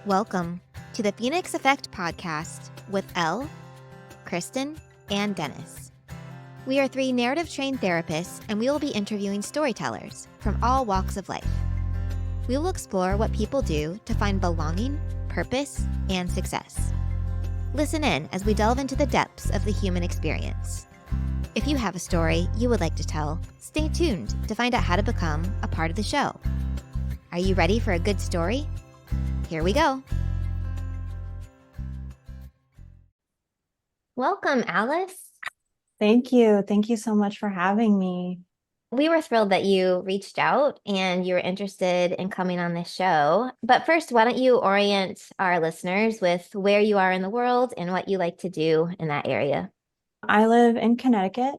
Welcome to the Phoenix Effect podcast with Elle, Kristen, and Dennis. We are three narrative-trained therapists, and we will be interviewing storytellers from all walks of life. We will explore what people do to find belonging, purpose, and success. Listen in as we delve into the depths of the human experience. If you have a story you would like to tell, stay tuned to find out how to become a part of the show. Are you ready for a good story? Here we go. Welcome, Alice. Thank you. Thank you so much for having me. We were thrilled that you reached out and you were interested in coming on this show. But first, why don't you orient our listeners with where you are in the world and what you like to do in that area? I live in Connecticut.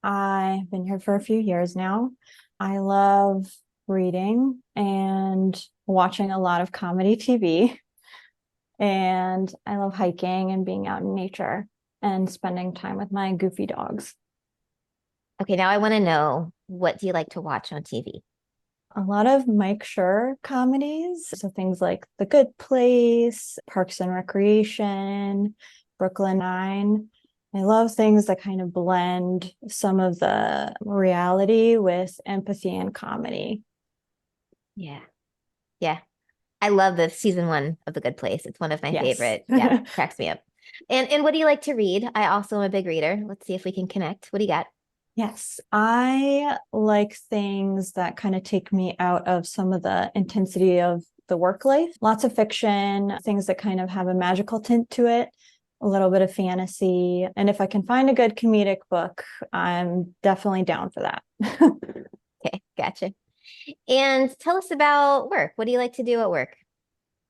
I've been here for a few years now. I love reading and watching a lot of comedy TV. And I love hiking and being out in nature and spending time with my goofy dogs. Okay, now I want to know, what do you like to watch on TV? A lot of Mike Schur comedies. So things like The Good Place, Parks and Recreation, Brooklyn Nine. I love things that kind of blend some of the reality with empathy and comedy. Yeah. I love the season 1 of The Good Place. It's one of my favorite. Yeah, cracks me up. And what do you like to read? I also am a big reader. Let's see if we can connect. What do you got? Yes, I like things that kind of take me out of some of the intensity of the work life. Lots of fiction, things that kind of have a magical tint to it, a little bit of fantasy. And if I can find a good comedic book, I'm definitely down for that. Okay, gotcha. And tell us about work. What do you like to do at work?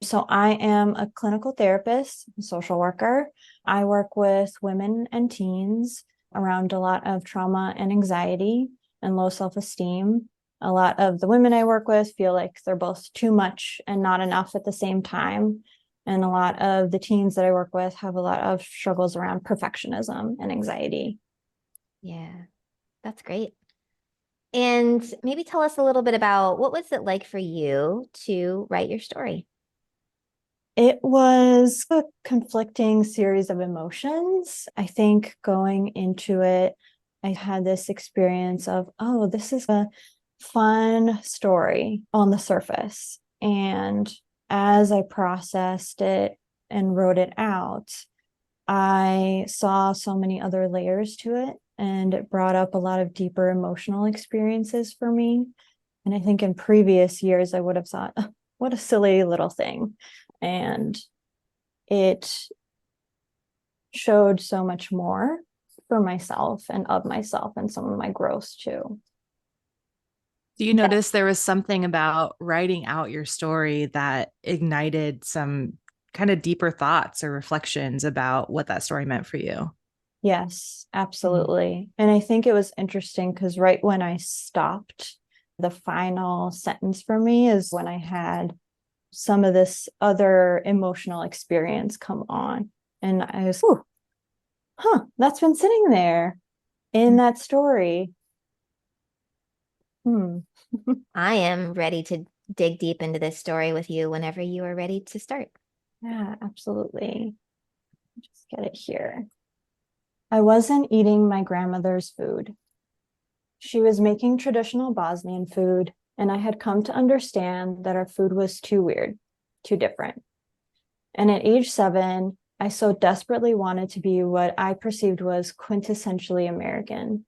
So I am a clinical therapist, social worker. I work with women and teens around a lot of trauma and anxiety and low self-esteem. A lot of the women I work with feel like they're both too much and not enough at the same time. And a lot of the teens that I work with have a lot of struggles around perfectionism and anxiety. Yeah, that's great. And maybe tell us a little bit about, what was it like for you to write your story? It was a conflicting series of emotions. I think going into it, I had this experience of, oh, this is a fun story on the surface. And as I processed it and wrote it out, I saw so many other layers to it, and it brought up a lot of deeper emotional experiences for me. And I think in previous years, I would have thought, oh, what a silly little thing. And it showed so much more for myself and of myself and some of my growth too. Do you notice there was something about writing out your story that ignited some kind of deeper thoughts or reflections about what that story meant for you? Yes, absolutely. And I think it was interesting because right when I stopped, the final sentence for me is when I had some of this other emotional experience come on. And I was, that's been sitting there in that story. I am ready to dig deep into this story with you whenever you are ready to start. Yeah, absolutely. Just get it here. I wasn't eating my grandmother's food. She was making traditional Bosnian food, and I had come to understand that our food was too weird, too different. And at age 7, I so desperately wanted to be what I perceived was quintessentially American.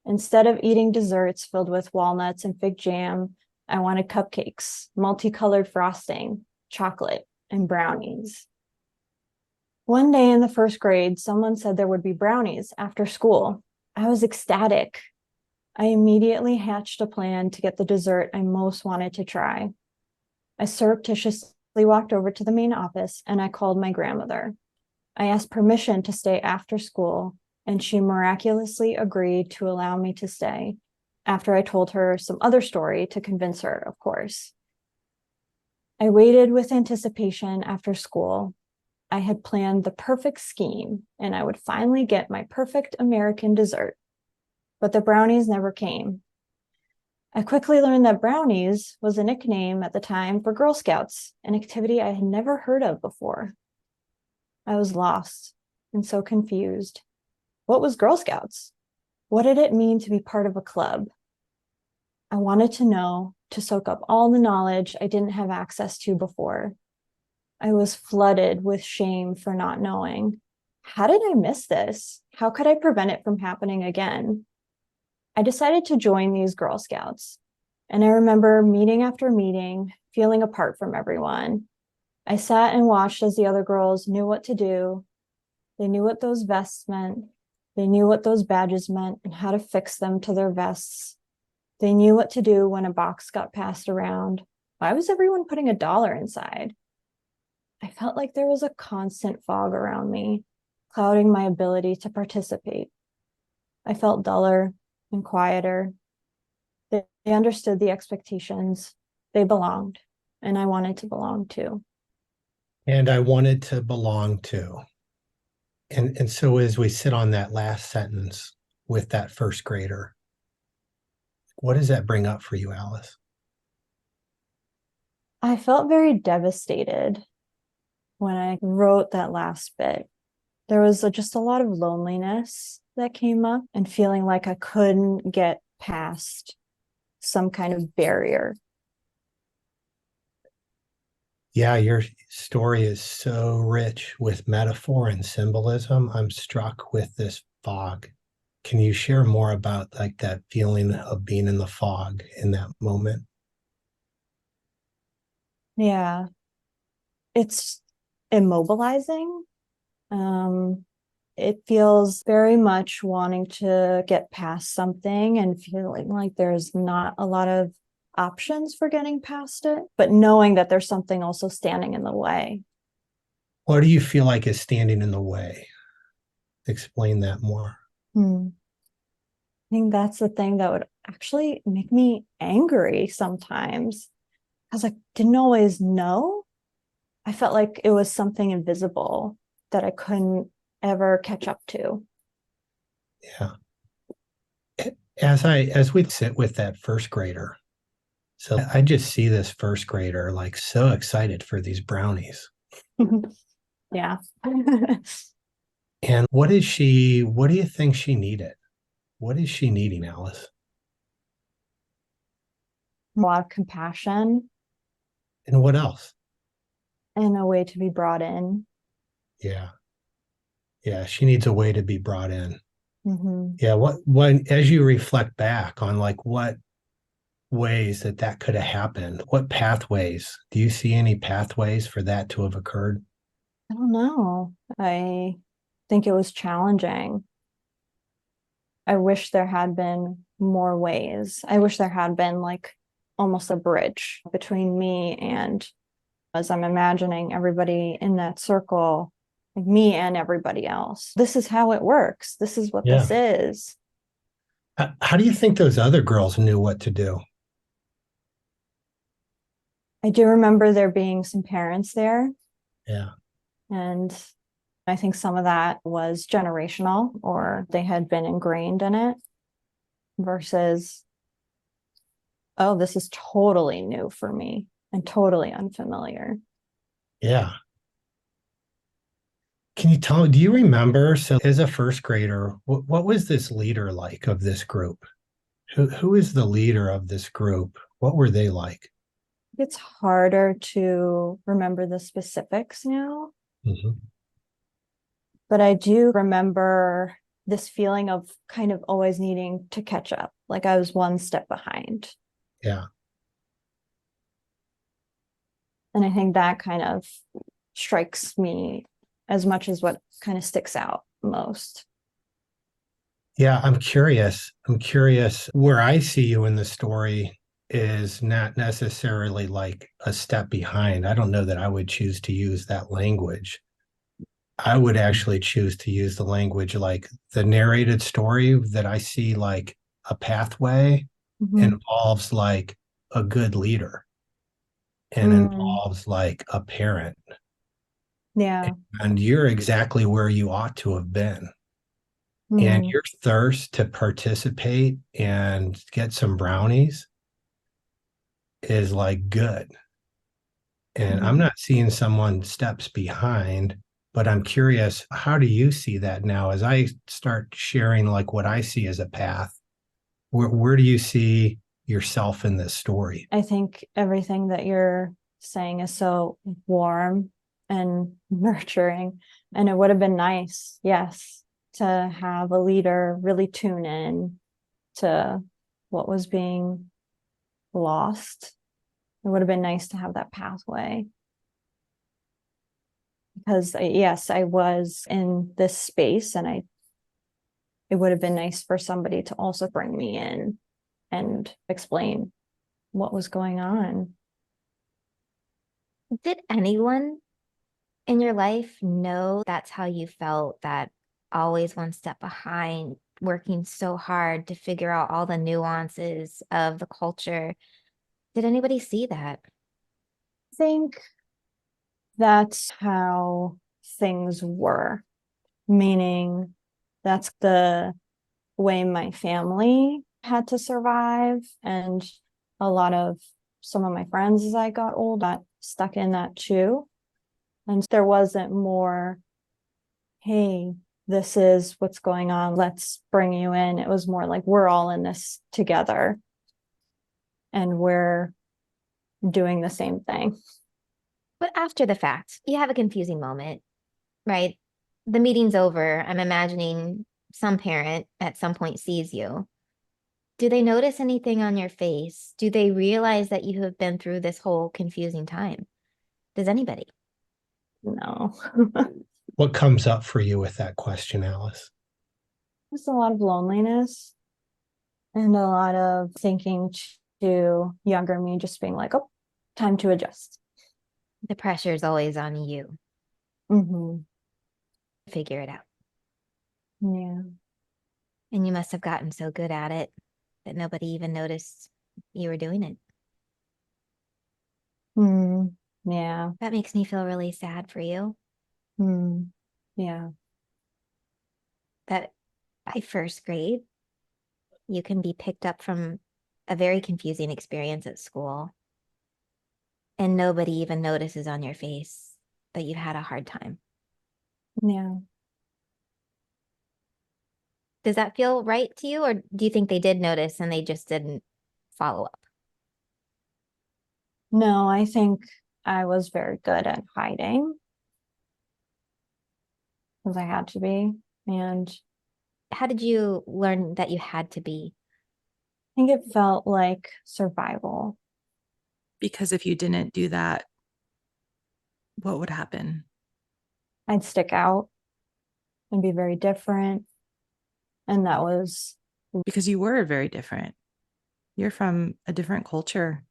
Instead of eating desserts filled with walnuts and fig jam, I wanted cupcakes, multicolored frosting, chocolate, and brownies. One day in the first grade, someone said there would be brownies after school. I was ecstatic. I immediately hatched a plan to get the dessert I most wanted to try. I surreptitiously walked over to the main office and I called my grandmother. I asked permission to stay after school, and she miraculously agreed to allow me to stay after I told her some other story to convince her, of course. I waited with anticipation after school. I had planned the perfect scheme, and I would finally get my perfect American dessert. But the brownies never came. I quickly learned that brownies was a nickname at the time for Girl Scouts, an activity I had never heard of before. I was lost and so confused. What was Girl Scouts? What did it mean to be part of a club? I wanted to know, to soak up all the knowledge I didn't have access to before. I was flooded with shame for not knowing. How did I miss this? How could I prevent it from happening again? I decided to join these Girl Scouts, and I remember meeting after meeting, feeling apart from everyone. I sat and watched as the other girls knew what to do. They knew what those vests meant. They knew what those badges meant and how to fix them to their vests. They knew what to do when a box got passed around. Why was everyone putting $1 inside? I felt like there was a constant fog around me, clouding my ability to participate. I felt duller and quieter. They understood the expectations. They belonged, and I wanted to belong too. And I wanted to belong too. And so as we sit on that last sentence with that first grader, what does that bring up for you, Alice? I felt very devastated when I wrote that last bit. There was just a lot of loneliness that came up and feeling like I couldn't get past some kind of barrier. Yeah, your story is so rich with metaphor and symbolism. I'm struck with this fog. Can you share more about like that feeling of being in the fog in that moment? Yeah, it's immobilizing. It feels very much wanting to get past something and feeling like there's not a lot of options for getting past it, but knowing that there's something also standing in the way. What do you feel like is standing in the way? Explain that more. I think that's the thing that would actually make me angry sometimes, because I didn't always know. I felt like it was something invisible that I couldn't ever catch up to. Yeah. As we sit with that first grader, so I just see this first grader like so excited for these brownies. Yeah. And what do you think she needed? What is she needing, Alice? A lot of compassion And what else? and a way to be brought in. Yeah. Yeah, she needs a way to be brought in. Mm-hmm. Yeah, what as you reflect back on like what ways that could have happened, what pathways, do you see any pathways for that to have occurred? I don't know. I think it was challenging. I wish there had been more ways. I wish there had been like almost a bridge between me and, as I'm imagining everybody in that circle, like me and everybody else. This is how it works. This is what this is. How do you think those other girls knew what to do? I do remember there being some parents there. Yeah. And I think some of that was generational, or they had been ingrained in it, versus, oh, this is totally new for me and totally unfamiliar. Yeah. Can you tell me, do you remember, so as a first grader, what was this leader like of this group? Who is the leader of this group? What were they like? It's harder to remember the specifics now, but I do remember this feeling of kind of always needing to catch up, like I was one step behind. Yeah. And I think that kind of strikes me as much as what kind of sticks out most. Yeah, I'm curious. Where I see you in the story is not necessarily like a step behind. I don't know that I would choose to use that language. I would actually choose to use the language like the narrated story that I see like a pathway involves like a good leader and involves like a parent. Yeah. And you're exactly where you ought to have been. And your thirst to participate and get some brownies is like good. And I'm Mhm. not seeing someone steps behind, but I'm curious, how do you see that now as I start sharing like what I see as a path? Where do you see yourself in this story? I think everything that you're saying is so warm and nurturing. And it would have been nice, yes, to have a leader really tune in to what was being lost. It would have been nice to have that pathway. Because yes, I was in this space, and it would have been nice for somebody to also bring me in and explain what was going on. Did anyone in your life know that's how you felt, that always one step behind, working so hard to figure out all the nuances of the culture? Did anybody see that? I think that's how things were, meaning that's the way my family had to survive. And a lot of some of my friends as I got old got stuck in that too. And there wasn't more, hey, this is what's going on, let's bring you in. It was more like, we're all in this together and we're doing the same thing. But after the fact, you have a confusing moment, right? The meeting's over. I'm imagining some parent at some point sees you. Do they notice anything on your face? Do they realize that you have been through this whole confusing time? Does anybody? No. What comes up for you with that question, Alice? There's a lot of loneliness and a lot of thinking to younger me, just being like, oh, time to adjust. The pressure is always on you. Mm-hmm. Figure it out. Yeah. And you must have gotten so good at it that nobody even noticed you were doing it. Yeah. That makes me feel really sad for you. Yeah. That by first grade, you can be picked up from a very confusing experience at school, and nobody even notices on your face that you've had a hard time. Yeah. Does that feel right to you, or do you think they did notice and they just didn't follow up? No, I think I was very good at hiding because I had to be. And How did you learn that you had to be? I think it felt like survival. Because if you didn't do that, what would happen? I'd stick out and be very different. And that was, Because you were very different. You're from a different culture,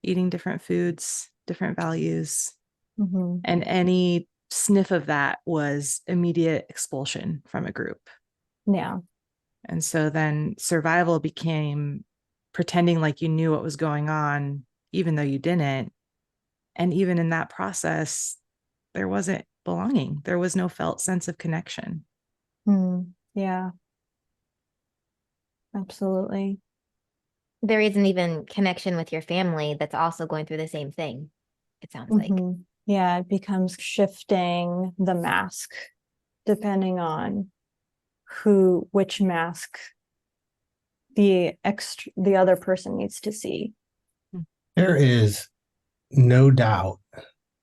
eating different foods, different values. mhm, And any sniff of that was immediate expulsion from a group. yeah. And so then survival became pretending like you knew what was going on, even though you didn't. And even in that process, there wasn't belonging. There was no felt sense of connection. Yeah, absolutely. There isn't even connection with your family that's also going through the same thing, it sounds like. Yeah, it becomes shifting the mask depending on which mask the other person needs to see. There is no doubt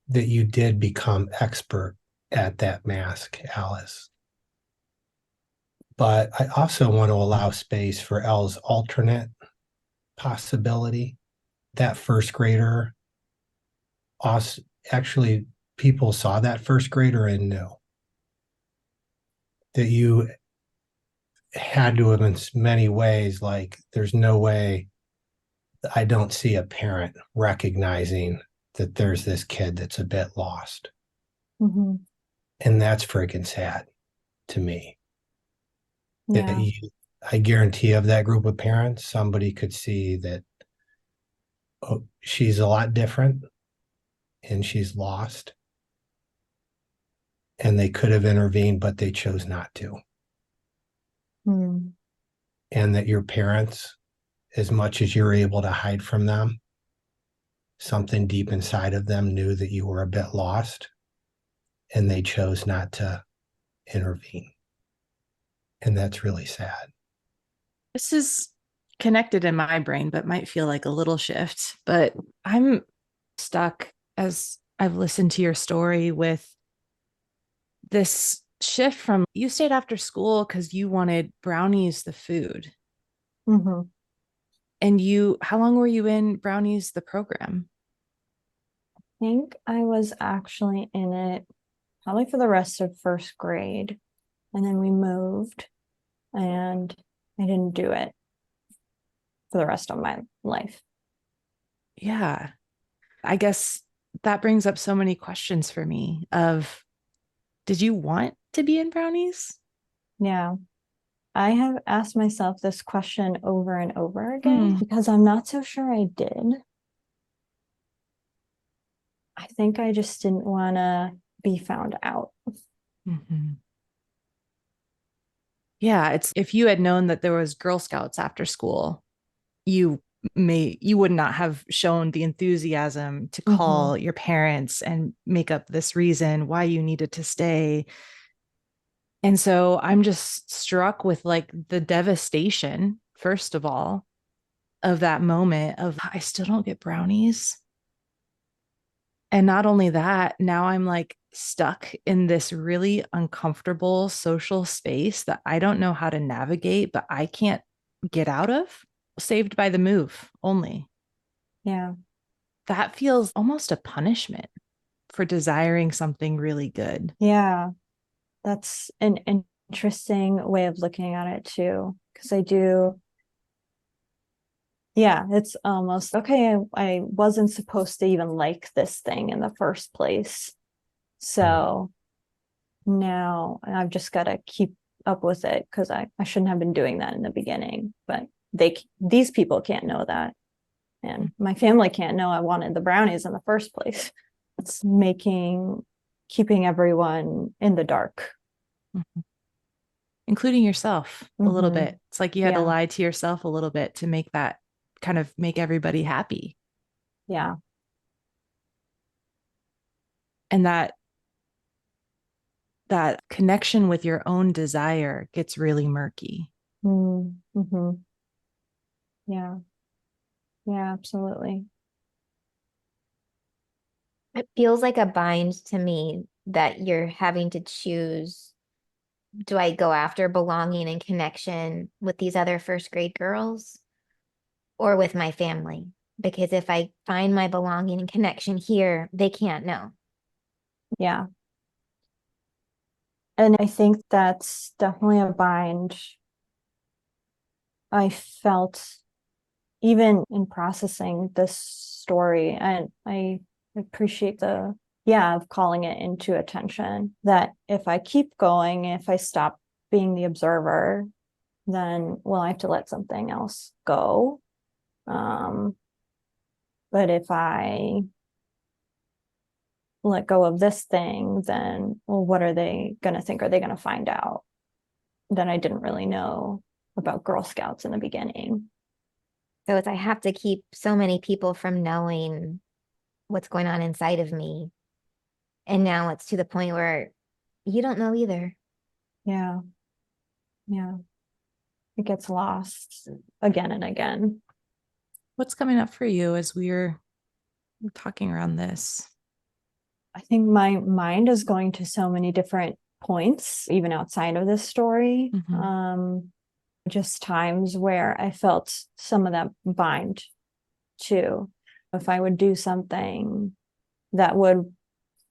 that you did become expert at that mask, Alice. But I also want to allow space for Elle's alternate possibility. That first grader, also, actually, people saw that first grader and knew that you had to have, in many ways, like, there's no way I don't see a parent recognizing that there's this kid that's a bit lost. Mm-hmm. And that's freaking sad to me. Yeah. I guarantee of that group of parents, somebody could see that, oh, she's a lot different and she's lost. And they could have intervened, but they chose not to. And that your parents, as much as you're able to hide from them, something deep inside of them knew that you were a bit lost and they chose not to intervene. And that's really sad. This is connected in my brain, but might feel like a little shift. But I'm stuck as I've listened to your story with this shift from you stayed after school because you wanted Brownies, the food. Mm-hmm. And how long were you in Brownies, the program? I think I was actually in it probably for the rest of first grade. And then we moved and I didn't do it for the rest of my life. Yeah. I guess that brings up so many questions for me of, did you want to be in Brownies? Yeah. I have asked myself this question over and over again because I'm not so sure I did. I think I just didn't want to be found out. Mm-hmm. Yeah, it's if you had known that there was Girl Scouts after school, you would not have shown the enthusiasm to call your parents and make up this reason why you needed to stay. And so I'm just struck with like the devastation, first of all, of that moment of I still don't get Brownies. And not only that, now I'm like stuck in this really uncomfortable social space that I don't know how to navigate, but I can't get out of. Saved by the move only. Yeah. That feels almost a punishment for desiring something really good. Yeah. That's an interesting way of looking at it too. Because it's almost okay. I wasn't supposed to even like this thing in the first place. So now I've just got to keep up with it because I shouldn't have been doing that in the beginning. But these people can't know that. And my family can't know I wanted the Brownies in the first place. It's keeping everyone in the dark. Mm-hmm. Including yourself a little bit. It's like you had to lie to yourself a little bit to make that kind of make everybody happy. Yeah. And that connection with your own desire gets really murky. Mm-hmm. Yeah. Yeah, absolutely. It feels like a bind to me that you're having to choose. Do I go after belonging and connection with these other first grade girls or with my family? Because if I find my belonging and connection here, they can't know. Yeah. And I think that's definitely a bind I felt even in processing this story. And I appreciate of calling it into attention that if I keep going, if I stop being the observer, then I have to let something else go. But if I let go of this thing, then what are they going to think? Are they going to find out that I didn't really know about Girl Scouts in the beginning? So it's I have to keep so many people from knowing what's going on inside of me. And now it's to the point where you don't know either. Yeah. Yeah. It gets lost again and again. What's coming up for you as we're talking around this? I think my mind is going to so many different points, even outside of this story. Just times where I felt some of that bind too. If I would do something that would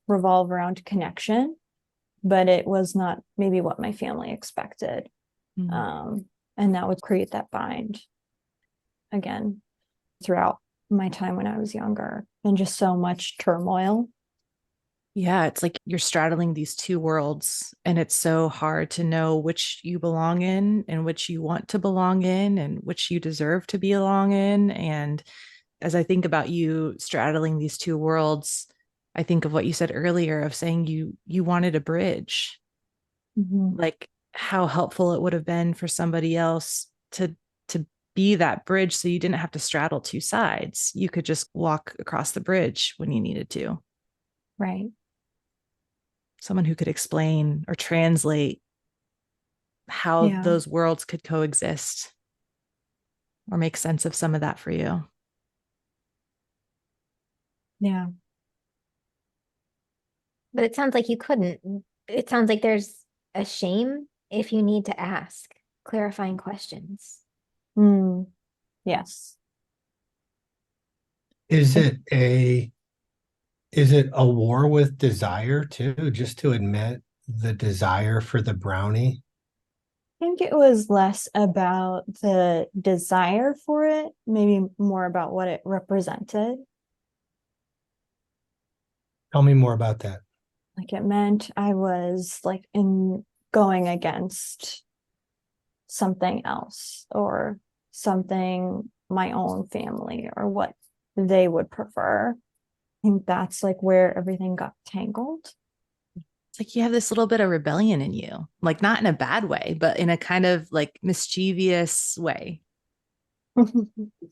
revolve around connection, but it was not maybe what my family expected. And that would create that bind again throughout my time when I was younger, and just so much turmoil. Yeah, it's like you're straddling these two worlds, and it's so hard to know which you belong in and which you want to belong in and which you deserve to belong in. And as I think about you straddling these two worlds, I think of what you said earlier of saying you wanted a bridge. Like how helpful it would have been for somebody else to be that bridge so you didn't have to straddle two sides. You could just walk across the bridge when you needed to. Right. Someone who could explain or translate how Yeah. those worlds could coexist or make sense of some of that for you. Yeah. But it sounds like you couldn't. It sounds like there's a shame if you need to ask clarifying questions. Yes. Is it a war with desire too, just to admit the desire for the brownie? I think it was less about the desire for it, maybe more about what it represented. Tell me more about that. Like it meant I was like in going against something else or something my own family or what they would prefer. I think that's like where everything got tangled. It's like you have this little bit of rebellion in you, like not in a bad way, but in a kind of like mischievous way.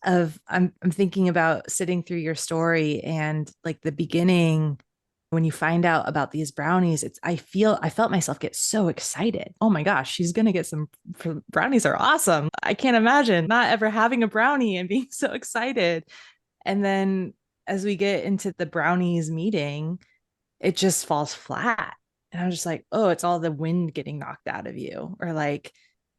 I'm thinking about sitting through your story and like the beginning when you find out about these brownies. I felt myself get so excited. Oh my gosh, she's gonna get some brownies. Are awesome. I can't imagine not ever having a brownie and being so excited. And then as we get into the brownies meeting, it just falls flat. And I'm just like, oh, it's all the wind getting knocked out of you, or like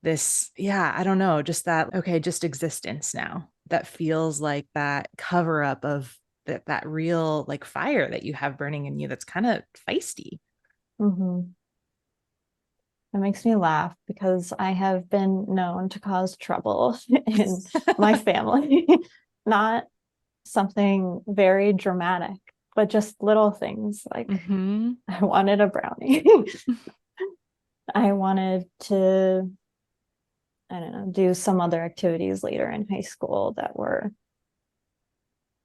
this, yeah, I don't know, just that, okay, just existence now that feels like that cover up of that real like fire that you have burning in you that's kind of feisty. Mm-hmm. That makes me laugh because I have been known to cause trouble in my family. Not something very dramatic, but just little things like I wanted a brownie. I wanted to, I don't know, do some other activities later in high school that were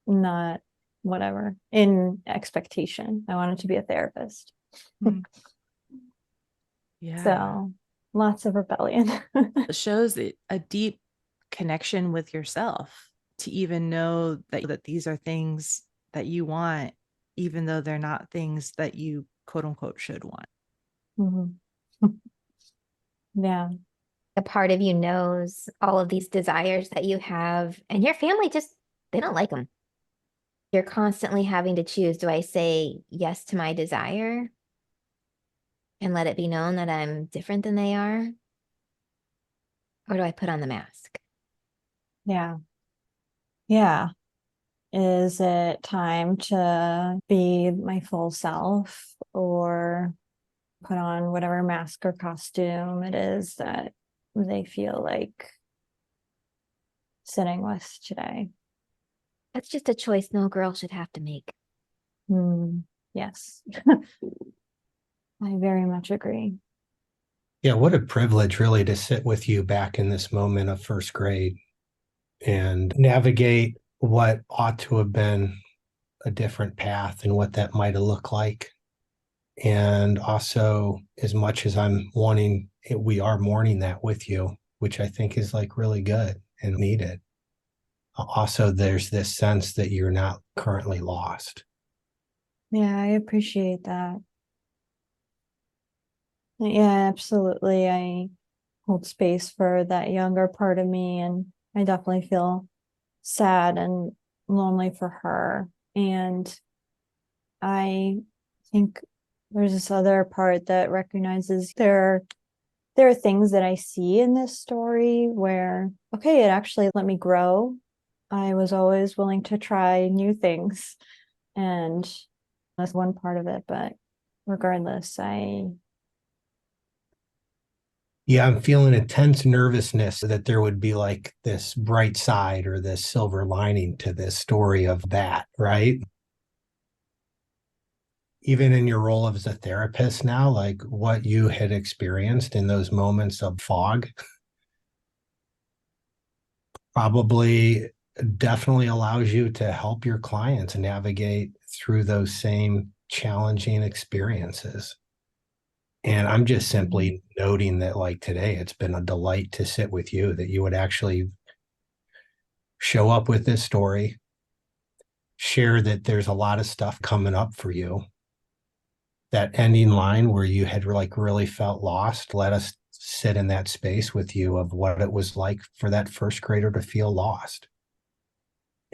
not whatever in expectation. I wanted to be a therapist. Yeah. So lots of rebellion. It shows a deep connection with yourself to even know that these are things that you want, even though they're not things that you quote unquote should want. Mm-hmm. Yeah. A part of you knows all of these desires that you have, and your family just, they don't like them. You're constantly having to choose, do I say yes to my desire and let it be known that I'm different than they are? Or do I put on the mask? Yeah. Yeah. Is it time to be my full self or put on whatever mask or costume it is that they feel like sitting with today? That's just a choice no girl should have to make. Yes. I very much agree. Yeah, what a privilege really to sit with you back in this moment of first grade and navigate what ought to have been a different path and what that might have looked like. And also, as much as I'm wanting it, we are mourning that with you, which I think is like really good and needed. Also, there's this sense that you're not currently lost. Yeah, I appreciate that. Yeah, absolutely. I hold space for that younger part of me, and I definitely feel sad and lonely for her. And I think there's this other part that recognizes there are things that I see in this story where, okay, it actually let me grow. I was always willing to try new things, and that's one part of it. But regardless, Yeah, I'm feeling intense nervousness that there would be like this bright side or this silver lining to this story of that, right? Even in your role as a therapist now, like what you had experienced in those moments of fog probably definitely allows you to help your clients navigate through those same challenging experiences. And I'm just simply noting that, like today, it's been a delight to sit with you, that you would actually show up with this story, share that there's a lot of stuff coming up for you. That ending line where you had like really felt lost, let us sit in that space with you of what it was like for that first grader to feel lost.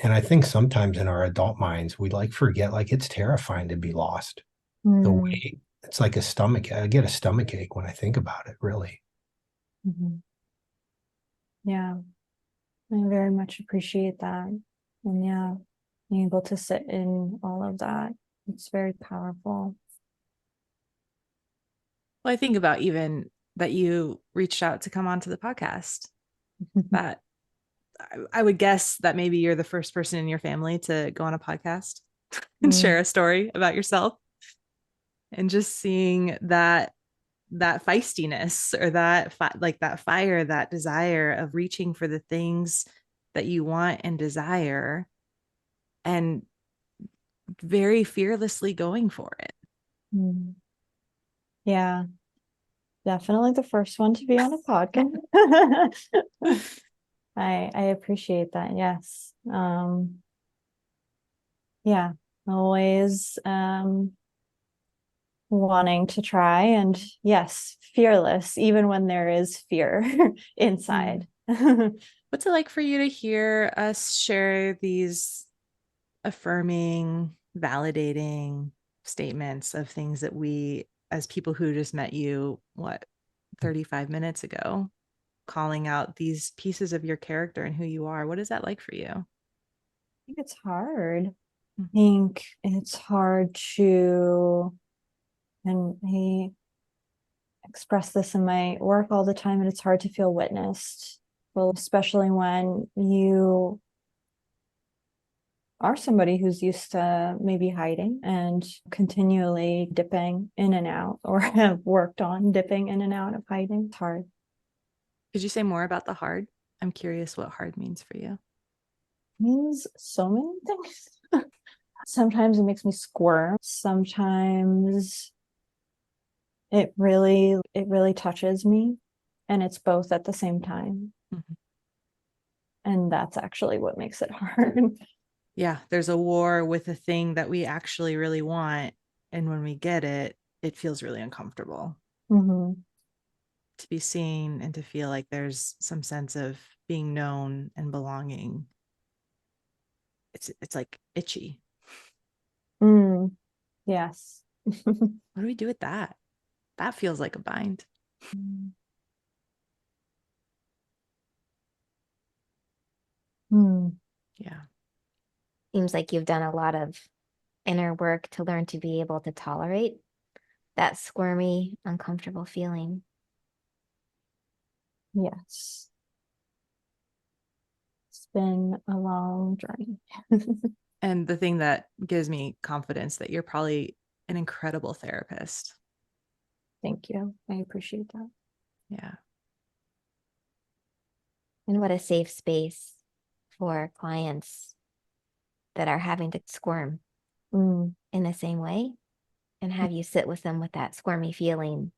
And I think sometimes in our adult minds, we like forget, like it's terrifying to be lost. The way it's like I get a stomach ache when I think about it, really. Mhm. Yeah, I very much appreciate that. And yeah, being able to sit in all of that, it's very powerful. Well, I think about even that you reached out to come onto the podcast. That I would guess that maybe you're the first person in your family to go on a podcast and share a story about yourself. And just seeing that feistiness or like that fire, that desire of reaching for the things that you want and desire and very fearlessly going for it. Mm. Yeah, definitely the first one to be on a podcast. I appreciate that. Yes. Yeah, always wanting to try, and yes, fearless even when there is fear inside. What's it like for you to hear us share these affirming, validating statements of things that we, as people who just met you, 35 minutes ago, calling out these pieces of your character and who you are? What is that like for you? I think it's hard. I think it's hard to, and I express this in my work all the time, and it's hard to feel witnessed. Well, especially when you are somebody who's used to maybe hiding and continually dipping in and out, or have worked on dipping in and out of hiding. It's hard. Could you say more about the hard? I'm curious what hard means for you. It means so many things. Sometimes it makes me squirm. Sometimes it really touches me, and it's both at the same time. And that's actually what makes it hard. Yeah, there's a war with a thing that we actually really want. And when we get it, it feels really uncomfortable. To be seen and to feel like there's some sense of being known and belonging. It's like itchy. Yes. What do we do with that? That feels like a bind. Yeah. Seems like you've done a lot of inner work to learn to be able to tolerate that squirmy, uncomfortable feeling. Yes. It's been a long journey. And the thing that gives me confidence that you're probably an incredible therapist. Thank you. I appreciate that. Yeah. And what a safe space for clients that are having to squirm in the same way, and have you sit with them with that squirmy feeling,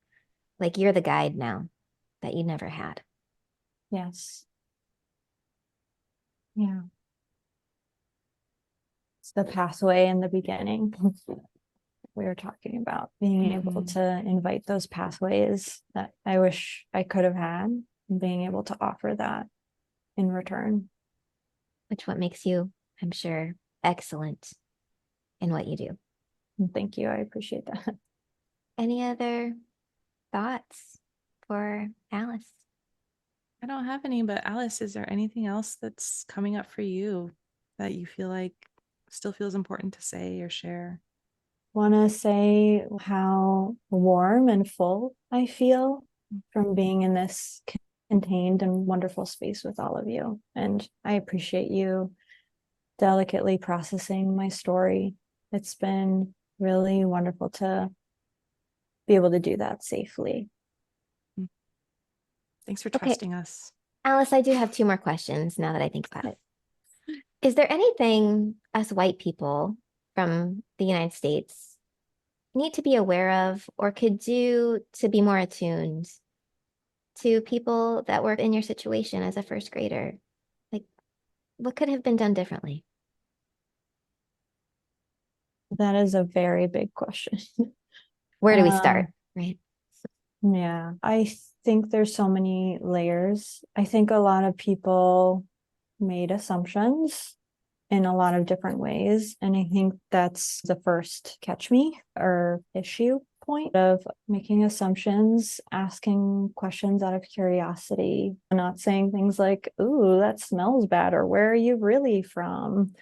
like you're the guide now that you never had. Yes. Yeah. It's the pathway in the beginning. We were talking about being able to invite those pathways that I wish I could have had, and being able to offer that in return. Which what makes you, I'm sure, excellent in what you do. Thank you. I appreciate that. Any other thoughts for Alice? I don't have any, but Alice, is there anything else that's coming up for you that you feel like still feels important to say or share? Want to say how warm and full I feel from being in this contained and wonderful space with all of you. And I appreciate you delicately processing my story. It's been really wonderful to be able to do that safely. Thanks for trusting us. Alice, I do have 2 more questions now that I think about it. Is there anything us white people from the United States need to be aware of or could do to be more attuned to people that were in your situation as a first grader? Like, What could have been done differently? That is a very big question. Where do we start? Right. Yeah, I think there's so many layers. I think a lot of people made assumptions in a lot of different ways. And I think that's the first catch me or issue point of making assumptions, asking questions out of curiosity, not saying things like, ooh, that smells bad, or where are you really from?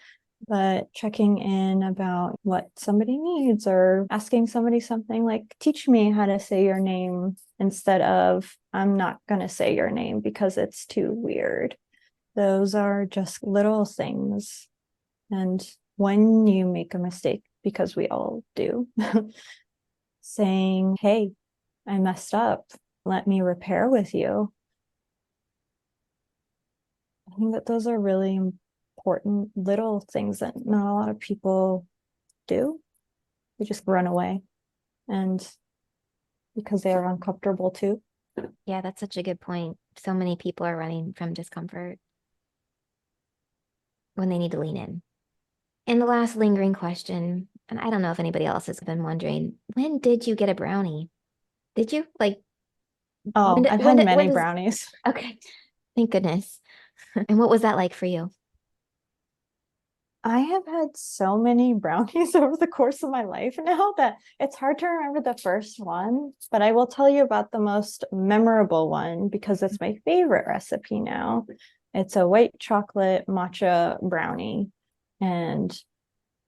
But checking in about what somebody needs, or asking somebody something like, teach me how to say your name, instead of, I'm not going to say your name because it's too weird. Those are just little things. And when you make a mistake, because we all do, saying, hey, I messed up, let me repair with you. I think that those are really important little things that not a lot of people do. They just run away, and because they are uncomfortable too. Yeah, that's such a good point. So many people are running from discomfort when they need to lean in. And the last lingering question, and I don't know if anybody else has been wondering, when did you get a brownie? Did you? Like, Oh, I've had many brownies. Okay, thank goodness. And what was that like for you? I have had so many brownies over the course of my life now that it's hard to remember the first one, but I will tell you about the most memorable one because it's my favorite recipe now. It's a white chocolate matcha brownie, and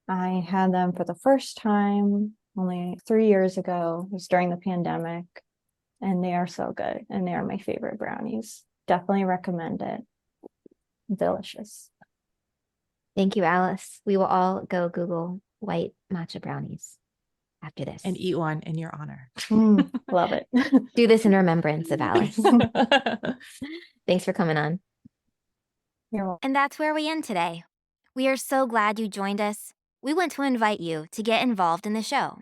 I had them for the first time only 3 years ago. It was during the pandemic, and they are so good, and they are my favorite brownies. Definitely recommend it. Delicious. Thank you, Alice. We will all go Google white matcha brownies after this. And eat one in your honor. Love it. Do this in remembrance of Alice. Thanks for coming on. You're welcome. And that's where we end today. We are so glad you joined us. We want to invite you to get involved in the show.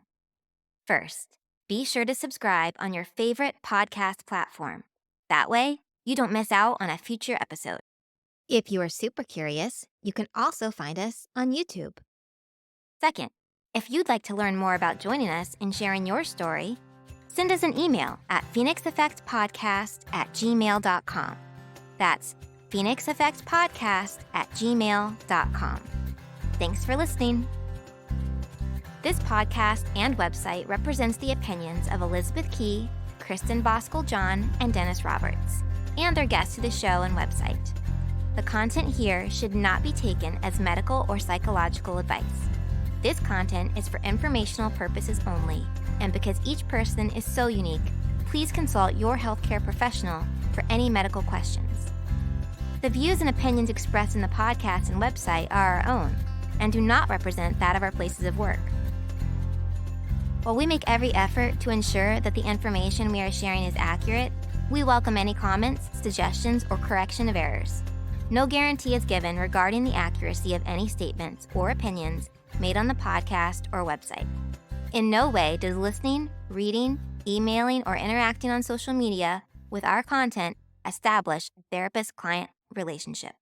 First, be sure to subscribe on your favorite podcast platform. That way, you don't miss out on a future episode. If you are super curious, you can also find us on YouTube. Second, if you'd like to learn more about joining us and sharing your story, send us an email at phoenixeffectpodcast@gmail.com. That's phoenixeffectpodcast@gmail.com. Thanks for listening. This podcast and website represents the opinions of Elizabeth Key, Kristen Boskel-John, and Dennis Roberts, and their guests to the show and website. The content here should not be taken as medical or psychological advice. This content is for informational purposes only, and because each person is so unique, please consult your healthcare professional for any medical questions. The views and opinions expressed in the podcast and website are our own and do not represent that of our places of work. While we make every effort to ensure that the information we are sharing is accurate, we welcome any comments, suggestions, or correction of errors. No guarantee is given regarding the accuracy of any statements or opinions made on the podcast or website. In no way does listening, reading, emailing, or interacting on social media with our content establish a therapist-client relationship.